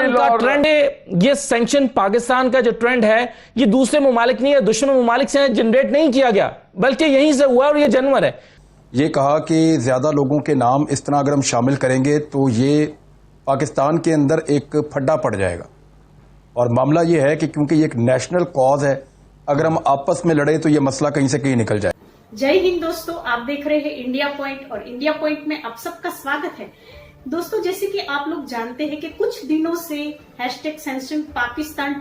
पाकिस्तान का ट्रेंड है, ये सैंक्शन पाकिस्तान का जो ट्रेंड है ये दूसरे ममालिक नहीं है, दुश्मन ममालिक से जनरेट नहीं किया गया, बल्कि यहीं से हुआ और ये जनवर है। ये कहा कि ज्यादा लोगों के नाम इस तरह अगर हम शामिल करेंगे तो ये पाकिस्तान के अंदर एक फड्डा पड़ जाएगा। और मामला ये है कि क्योंकि ये एक नेशनल कॉज है, अगर हम आपस में लड़े तो ये मसला कहीं से कहीं निकल जाए। जय हिंद दोस्तों, आप देख रहे हैं इंडिया पॉइंट और इंडिया पॉइंट में आप सबका स्वागत है। दोस्तों, जैसे कि आप लोग जानते हैं कि कुछ दिनों से हैशटैग सैंक्शन पाकिस्तान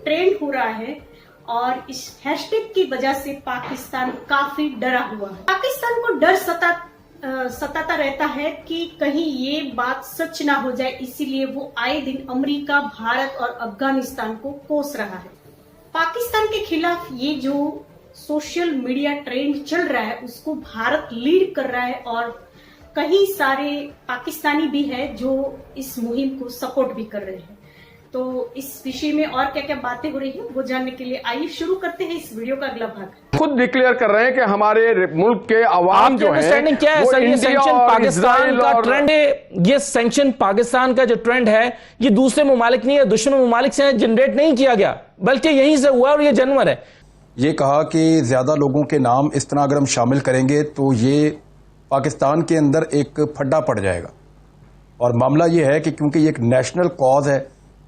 ट्रेंड हो रहा है और इस हैशटैग की वजह से पाकिस्तान काफी डरा हुआ है। पाकिस्तान को डर सताता रहता है कि कहीं ये बात सच ना हो जाए, इसीलिए वो आए दिन अमेरिका, भारत और अफगानिस्तान को कोस रहा है। पाकिस्तान के खिलाफ ये जो सोशल मीडिया ट्रेंड चल रहा है उसको भारत लीड कर रहा है और कई सारे पाकिस्तानी भी है जो इस मुहिम को सपोर्ट भी कर रहे हैं। तो इस विषय में और क्या क्या बातें हो रही है वो जानने के लिए आइए शुरू करते हैं इस वीडियो का अगला भाग। खुद डिक्लेयर कर रहे हैं कि हमारे मुल्क के अवाम जो है क्या है सर, ये सैंक्शन पाकिस्तान का ट्रेंड है, ये सैंक्शन पाकिस्तान का जो ट्रेंड है ये दूसरे ममालिक नहीं है, दुश्मन ममालिक से जनरेट नहीं किया गया, बल्कि यहीं से हुआ और ये जनवर है। ये कहा कि ज्यादा लोगों के नाम इस तरह अगर हम शामिल करेंगे तो ये पाकिस्तान के अंदर एक फड्डा पड़ जाएगा। और मामला ये है कि क्योंकि ये एक नेशनल कॉज है,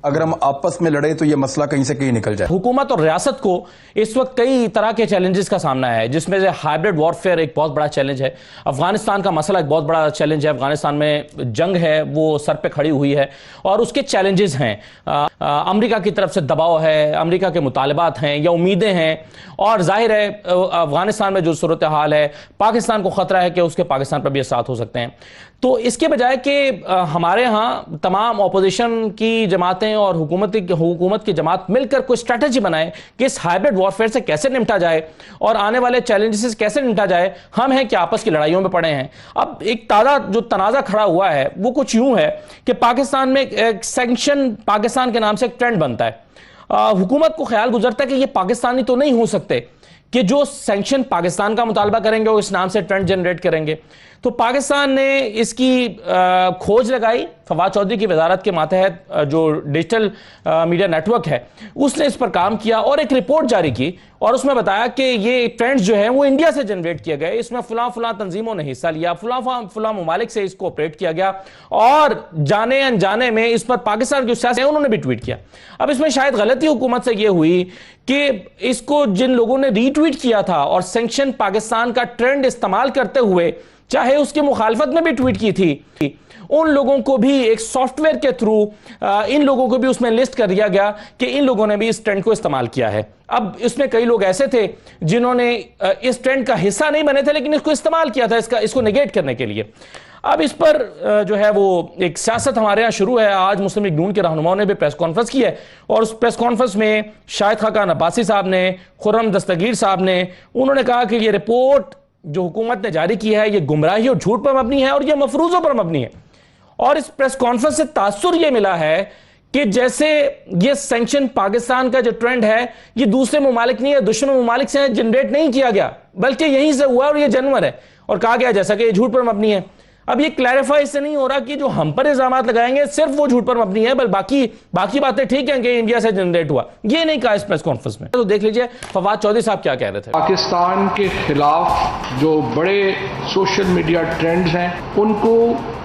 अगर हम आपस में लड़े तो ये मसला कहीं से कहीं निकल जाए। हुकूमत और रियासत को इस वक्त कई तरह के चैलेंजेस का सामना है, जिसमें से हाइब्रिड वॉरफेयर एक बहुत बड़ा चैलेंज है। अफगानिस्तान का मसला एक बहुत बड़ा चैलेंज है। अफगानिस्तान में जंग है वो सर पे खड़ी हुई है और उसके चैलेंजेस हैं। अमेरिका की तरफ से दबाव है, अमेरिका के मुतालबात हैं या उम्मीदें हैं, और जाहिर है अफगानिस्तान में जो सूरत हाल है, पाकिस्तान को खतरा है कि उसके पाकिस्तान पर भी असरात हो सकते हैं। तो इसके बजाय कि हमारे यहाँ तमाम ऑपोजिशन की जमातें और हुकूमत की जमात मिलकर कोई स्ट्रैटेजी बनाए कि इस हाइब्रिड वॉरफेयर से कैसे निपटा जाए और आने वाले चैलेंजेस से कैसे निपटा जाए, हम हैं कि आपस की लड़ाइयों में पड़े हैं। अब एक ताज़ा जो तनाज़ा खड़ा हुआ है वो कुछ यूं है कि पाकिस्तान में एक सैंक्शन पाकिस्तान के नाम से एक ट्रेंड बनता है। हुकूमत को ख्याल गुजरता है कि ये पाकिस्तानी तो नहीं हो सकते कि जो सैंक्शन पाकिस्तान का मुतालबा करेंगे वो इस नाम से ट्रेंड जनरेट करेंगे। तो पाकिस्तान ने इसकी खोज लगाई। फवाद चौधरी की वजारत के मातहत जो डिजिटल मीडिया नेटवर्क है उसने इस पर काम किया और एक रिपोर्ट जारी की और उसमें बताया कि ये ट्रेंड्स जो हैं वो इंडिया से जनरेट किए गए, इसमें फलां तंजीमों ने हिस्सा लिया, फलां ममालिक से इसको ऑपरेट किया गया और जाने अनजाने में इस पर पाकिस्तान के सियासत उन्होंने भी ट्वीट किया। अब इसमें शायद गलती हुकूमत से यह हुई कि इसको जिन लोगों ने रीट्वीट किया था और सैंक्शन पाकिस्तान का ट्रेंड इस्तेमाल करते हुए चाहे उसकी मुखालफत में भी ट्वीट की थी, उन लोगों को भी एक सॉफ्टवेयर के थ्रू इन लोगों को भी उसमें लिस्ट कर दिया गया कि इन लोगों ने भी इस ट्रेंड को इस्तेमाल किया है। अब इसमें कई लोग ऐसे थे जिन्होंने इस ट्रेंड का हिस्सा नहीं बने थे लेकिन इसको इस्तेमाल किया था इसको नेगेट करने के लिए। अब इस पर जो है वो एक सियासत हमारे यहाँ शुरू है। आज मुस्लिम लीग नून के रहनुमाओं ने भी प्रेस कॉन्फ्रेंस की है और उस प्रेस कॉन्फ्रेंस में शाहिद खाकान अब्बासी साहब ने, खुर्रम दस्तगीर साहब ने, उन्होंने कहा कि ये रिपोर्ट जो हुकूमत ने जारी की है ये गुमराही और झूठ पर मबनी है और ये मफरूजों पर मबनी है। और इस प्रेस कॉन्फ्रेंस से तासुर ये मिला है कि जैसे ये सैंक्शन पाकिस्तान का जो ट्रेंड है ये दूसरे ममालिक नहीं है, दुश्मन ममालिक से जनरेट नहीं किया गया, बल्कि यहीं से हुआ और ये जनवर है। और कहा गया जैसा कि ये झूठ पर मबनी है। अब ये क्लैरिफाई इससे नहीं हो रहा कि जो हम पर इल्जाम लगाएंगे सिर्फ वो झूठ पर मबनी है, बल्कि बाकी बातें ठीक हैं कि इंडिया से जनरेट हुआ, ये नहीं कहा इस प्रेस कॉन्फ्रेंस में। तो देख लीजिए फवाद चौधरी साहब क्या कह रहे थे। पाकिस्तान के खिलाफ जो बड़े सोशल मीडिया ट्रेंड्स हैं उनको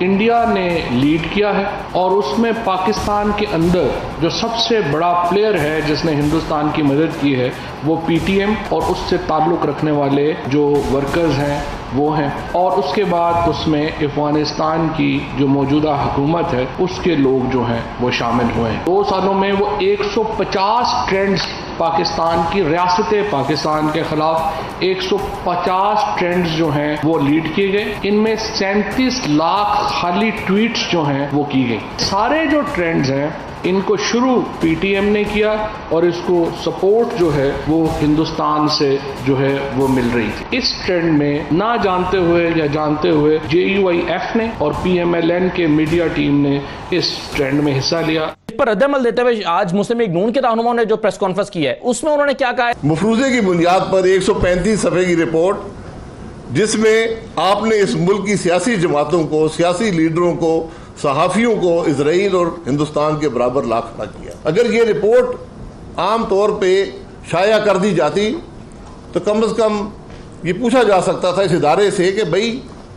इंडिया ने लीड किया है और उसमें पाकिस्तान के अंदर जो सबसे बड़ा प्लेयर है जिसने हिंदुस्तान की मदद की है वो पीटीएम और उससे ताल्लुक़ रखने वाले जो वर्कर्स हैं वो हैं, और उसके बाद उसमें अफगानिस्तान की जो मौजूदा हुकूमत है उसके लोग जो हैं वो शामिल हुए हैं। 2 सालों में वो 150 ट्रेंड्स पाकिस्तान की रियासत पाकिस्तान के खिलाफ 150 ट्रेंड्स जो हैं वो लीड किए गए। इनमें 37 लाख खाली ट्वीट्स जो हैं वो की गई। सारे जो ट्रेंड्स हैं इनको शुरू पीटीएम ने किया और इसको सपोर्ट जो है वो हिंदुस्तान से जो है वो मिल रही थी। इस ट्रेंड में ना जानते हुए या जानते हुए JUIF ने और PMLN के मीडिया टीम ने इस ट्रेंड में हिस्सा लिया। इस पर रद्द-ए-अमल देते हुए आज मुस्लिम लीग नून के रहनुमाओं ने जो प्रेस कॉन्फ्रेंस की है उसमें उन्होंने क्या कहा है। मफरूजे की बुनियाद पर 135 सफ़े की रिपोर्ट जिसमें आपने इस मुल्क की सियासी जमातों को, सियासी लीडरों को सहाफ़ियों को इजराइल और हिंदुस्तान के बराबर ला खड़ा किया। अगर ये रिपोर्ट आम तौर पे शाया कर दी जाती तो कम से कम ये पूछा जा सकता था इस इदारे से कि भाई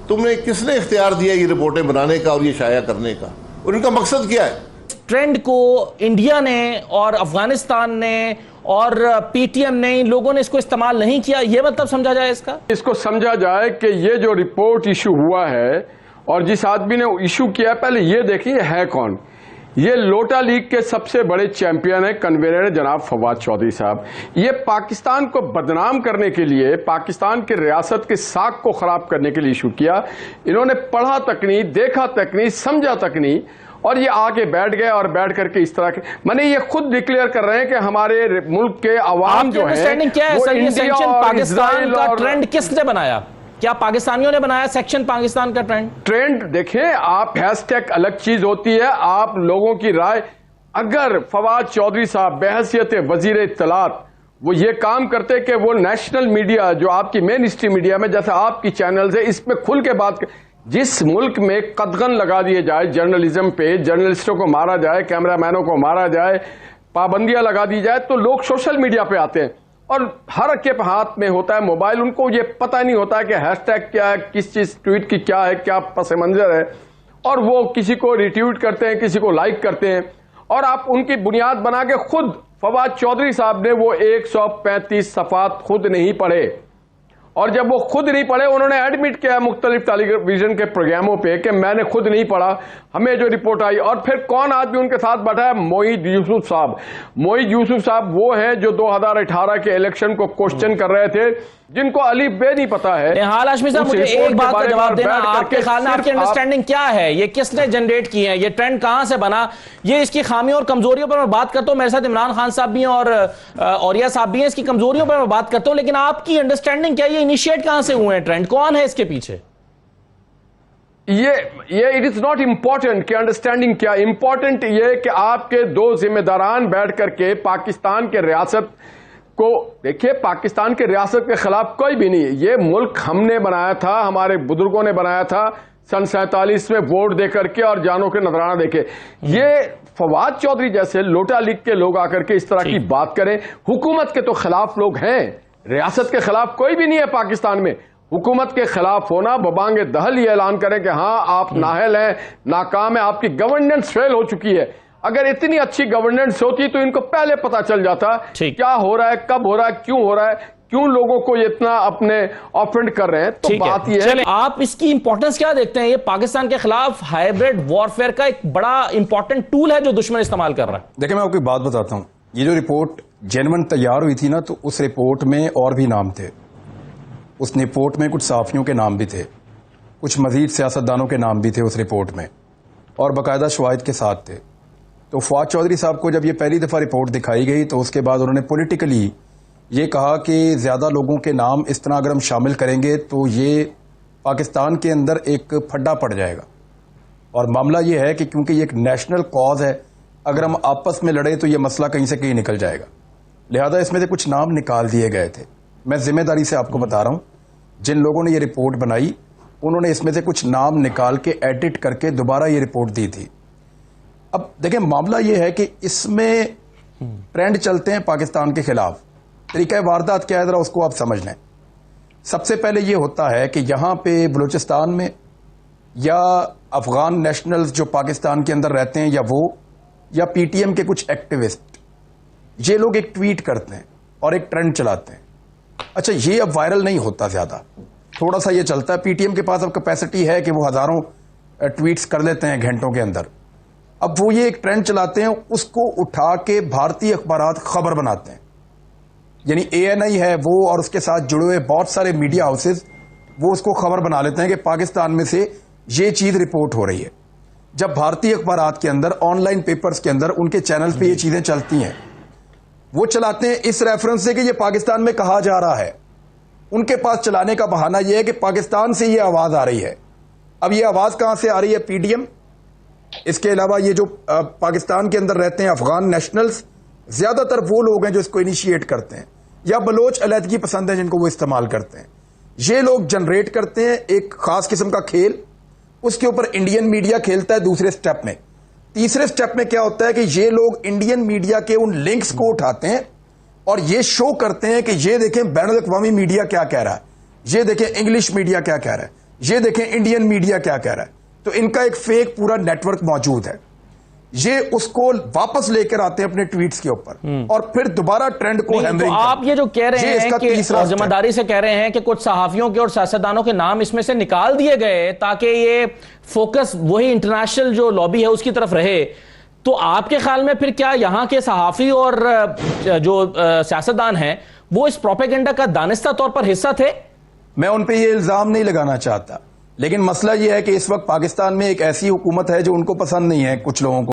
तुमने किसने इख्तियार दिया ये रिपोर्टें बनाने का और ये शाया करने का, और इनका मकसद क्या है। ट्रेंड को इंडिया ने और अफगानिस्तान ने और पीटीएम ने, इन लोगों ने इसको इस्तेमाल नहीं किया, ये मतलब समझा जाए इसको समझा जाए कि ये जो रिपोर्ट इशू हुआ है और जिस आदमी ने इशू किया, पहले ये देखिए है कौन। ये लोटा लीग के सबसे बड़े चैंपियन है, कन्वीनर है जनाब फवाद चौधरी साहब। ये पाकिस्तान को बदनाम करने के लिए, पाकिस्तान की रियासत की साख को खराब करने के लिए इशू किया। इन्होंने पढ़ा तक नहीं, देखा तक नहीं, समझा तक नहीं, और ये आके बैठ गए और बैठ करके इस तरह के, मैंने ये खुद डिक्लेयर कर रहे हैं कि हमारे मुल्क के अवाम जो है क्या है, वो सर, इंडिया और पाकिस्तान का ट्रेंड किसने बनाया? क्या पाकिस्तानियों ने बनाया सेक्शन पाकिस्तान का ट्रेंड? देखें आप, हैशटैग अलग चीज होती है, आप लोगों की राय। अगर फवाद चौधरी साहब बहैसियत वजीर इत्तलात वो ये काम करते कि वो नेशनल मीडिया जो आपकी मेन स्ट्रीम मीडिया में, जैसे आपकी चैनल्स है, इसमें खुल के बात जिस मुल्क में कदगन लगा दिए जाए जर्नलिज्म पे, जर्नलिस्टों को मारा जाए, कैमरामैनों को मारा जाए, पाबंदियां लगा दी जाए, तो लोग सोशल मीडिया पे आते हैं और हर के हाथ में होता है मोबाइल। उनको ये पता नहीं होता है कि हैशटैग क्या है, किस चीज ट्वीट की क्या है, क्या पस मंजर है, और वो किसी को रिट्वीट करते हैं, किसी को लाइक करते हैं, और आप उनकी बुनियाद बना के खुद फवाद चौधरी साहब ने वो 135 सफात खुद नहीं पढ़े, और जब वो खुद नहीं पढ़े, उन्होंने एडमिट किया मुख्तलिफ टेलीविजन के प्रोग्रामों पे कि मैंने खुद नहीं पढ़ा, हमें जो रिपोर्ट आई। और फिर कौन आदमी उनके साथ बैठा है? मोईद यूसुफ साहब। मोईद यूसुफ साहब वो हैं जो 2018 के इलेक्शन को क्वेश्चन कर रहे थे, जिनको अली बे नहीं पता है। हाल हाशमी साहब, मुझे एक बात का जवाब देना, आपके ख्याल में, आपकी अंडरस्टैंडिंग क्या है? ये किसने जनरेट किए हैं? ये ट्रेंड कहां से बना? ये इसकी खामियों और कमजोरियों पर मैं बात करता हूं, मेरे साथ इमरान खान साहब भी हैं और औरिया साहब भी हैं, इसकी कमजोरियों पर मैं बात करता हूं, लेकिन आपकी अंडरस्टैंडिंग क्या है? ये इनिशिएट कहां से हुए हैं ट्रेंड? कौन है इसके पीछे? ये इट इज नॉट इंपॉर्टेंट कि अंडरस्टैंडिंग क्या, इंपॉर्टेंट ये कि आपके दो जिम्मेदारान बैठ करके पाकिस्तान के रियासत को देखिए, पाकिस्तान के रियासत के खिलाफ कोई भी नहीं है। ये मुल्क हमने बनाया था, हमारे बुजुर्गों ने बनाया था सन 47 में वोट देकर के और जानों के नजराना देके। ये फवाद चौधरी जैसे लोटा लीग के लोग आकर के इस तरह की बात करें, हुकूमत के तो खिलाफ लोग हैं, रियासत के खिलाफ कोई भी नहीं है पाकिस्तान में। हुकूमत के खिलाफ होना, बबांगे दहल ये ऐलान करें कि हाँ आप नाहल हैं, नाकाम है, आपकी गवर्नेंस फेल हो चुकी है। अगर इतनी अच्छी गवर्नेंस होती तो इनको पहले पता चल जाता क्या हो रहा है, कब हो रहा है, क्यों हो रहा है, क्यों लोगों को इतना अपने ऑफेंड कर रहे हैं। तो बात यह है, आप इसकी इंपॉर्टेंस क्या देखते हैं? ये पाकिस्तान के खिलाफ हाइब्रिड वॉरफेयर का एक बड़ा इंपॉर्टेंट टूल है जो दुश्मन इस्तेमाल कर रहा है। देखिए, मैं आपको एक बात बताता हूं, ये जो रिपोर्ट जेन्युइन तैयार हुई थी ना, तो उस रिपोर्ट में और भी नाम थे। उस रिपोर्ट में कुछ सहाफियों के नाम भी थे, कुछ मजीद सियासतदानों के नाम भी थे उस रिपोर्ट में, और बाकायदा शवाहिद के साथ थे। तो फवाद चौधरी साहब को जब ये पहली दफ़ा रिपोर्ट दिखाई गई तो उसके बाद उन्होंने पॉलिटिकली ये कहा कि ज़्यादा लोगों के नाम इस तरह अगर हम शामिल करेंगे तो ये पाकिस्तान के अंदर एक फड्डा पड़ जाएगा। और मामला ये है कि क्योंकि ये एक नेशनल कॉज है, अगर हम आपस में लड़े तो ये मसला कहीं से कहीं निकल जाएगा, लिहाजा इसमें से कुछ नाम निकाल दिए गए थे। मैं जिम्मेदारी से आपको बता रहा हूँ, जिन लोगों ने ये रिपोर्ट बनाई उन्होंने इसमें से कुछ नाम निकाल के एडिट करके दोबारा ये रिपोर्ट दी थी। अब देखें, मामला ये है कि इसमें ट्रेंड चलते हैं पाकिस्तान के खिलाफ। तरीका वारदात क्या है जरा उसको आप समझ लें। सबसे पहले ये होता है कि यहाँ पे बलूचिस्तान में या अफगान नेशनल्स जो पाकिस्तान के अंदर रहते हैं या पीटीएम के कुछ एक्टिविस्ट, ये लोग एक ट्वीट करते हैं और एक ट्रेंड चलाते हैं। अच्छा, ये अब वायरल नहीं होता, ज्यादा थोड़ा सा ये चलता है। पीटीएम के पास अब कैपेसिटी है कि वो हजारों ट्वीट्स कर लेते हैं घंटों के अंदर। अब वो ये एक ट्रेंड चलाते हैं, उसको उठा के भारतीय अखबारात खबर बनाते हैं, यानी ANI है वो और उसके साथ जुड़े हुए बहुत सारे मीडिया हाउसेज वो उसको खबर बना लेते हैं कि पाकिस्तान में से ये चीज रिपोर्ट हो रही है। जब भारतीय अखबारात के अंदर, ऑनलाइन पेपर्स के अंदर, उनके चैनल पे ये चीजें चलती हैं, वो चलाते हैं इस रेफरेंस से कि ये पाकिस्तान में कहा जा रहा है। उनके पास चलाने का बहाना यह है कि पाकिस्तान से ये आवाज आ रही है। अब ये आवाज कहां से आ रही है? PDM। इसके अलावा ये जो पाकिस्तान के अंदर रहते हैं अफगान नेशनल्स, ज्यादातर वो लोग हैं जो इसको इनिशिएट करते हैं, या बलोच अलहदगी पसंद है जिनको वो इस्तेमाल करते हैं। ये लोग जनरेट करते हैं एक खास किस्म का खेल, उसके ऊपर इंडियन मीडिया खेलता है दूसरे स्टेप में। तीसरे स्टेप में क्या होता है कि ये लोग इंडियन मीडिया के उन लिंक्स को उठाते हैं और ये शो करते हैं कि ये देखें बैनुल-अक़वामी मीडिया क्या कह रहा है, ये देखें इंग्लिश मीडिया क्या कह रहा है, ये देखें इंडियन मीडिया क्या कह रहा है। तो इनका एक फेक पूरा नेटवर्क मौजूद है। ये उसको वापस लेकर आते हैं अपने ट्वीट्स के ऊपर और फिर दोबारा ट्रेंड को तो आप ये जो कह रहे हैं कि और जिम्मेदारी से कह रहे हैं कि कुछ सहाफियों के और सियासतदानों के नाम इसमें से निकाल दिए गए ताकि ये फोकस वही इंटरनेशनल जो लॉबी है उसकी तरफ रहे, तो आपके ख्याल में फिर क्या यहां के सहाफी और जो सियासतदान हैं वो इस प्रोपेगेंडा का दानिस्ता तौर पर हिस्सा थे? मैं उन पे ये इल्जाम नहीं लगाना चाहता, लेकिन मसला ये है कि इस वक्त पाकिस्तान में एक ऐसी हुकूमत है जो उनको पसंद नहीं है कुछ लोगों को।